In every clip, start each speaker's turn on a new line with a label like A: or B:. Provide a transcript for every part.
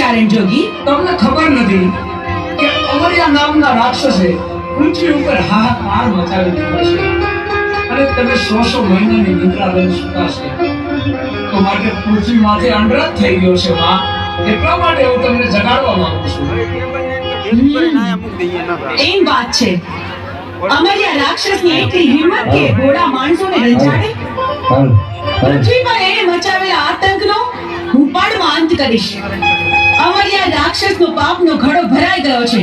A: ચારણ જોગી?
B: તમને ખબર નથી કે અમરિયા નામના રાક્ષસે પૃથ્વી ઉપર હાહાકાર મચાવી દીધો છે અને તમે 100 મહિનાની નિદ્રા લઈને સૂતા છે તો માટે પૃથ્વી માથે અંડરાત થઈ ગયો છે માં એટલા માટે હું તમને જગાડવા માંગુ છું
A: એમ વાત છે અમરિયા રાક્ષસની એટલી હિંમત કે ઘોડા માણસોને રંજાડે? પૃથ્વી પર એને મચાવેલા આતંકનો હું પળમાં અંત કરીશ. અમરિયા રાક્ષસનો પાપનો ઘડો ભરાઈ ગયો છે.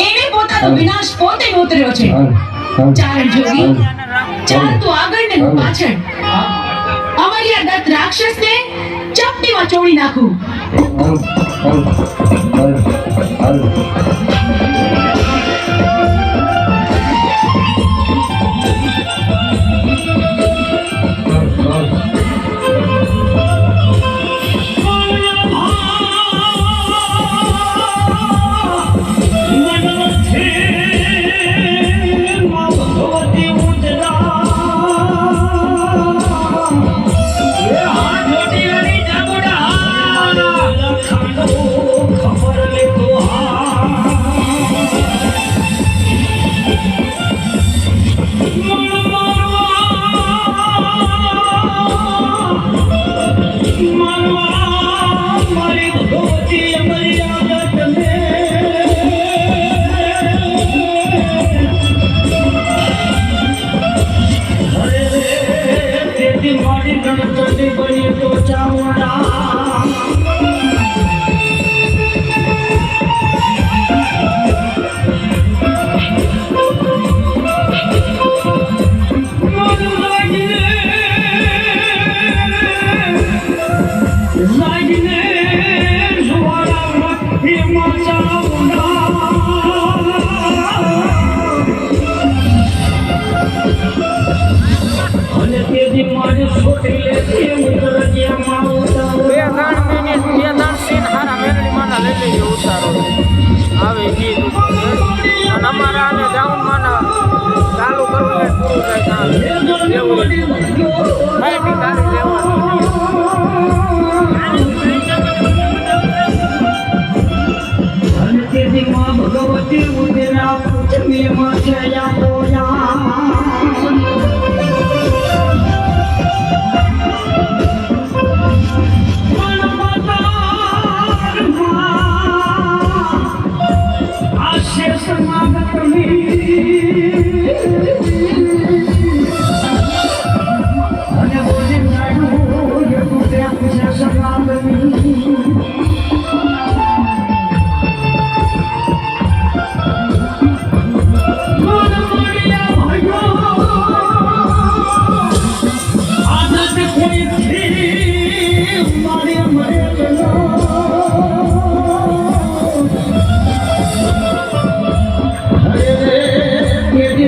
A: એને પોતાનો વિનાશ પોતે નોતર્યો છે. ચારણ જોગી, ચાલ તું આગળ ને હું પાછળ. અમરિયા દત્ત રાક્ષસને ચપટીમાં ચોળી નાખું.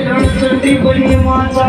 C: रणचंडी बनी माता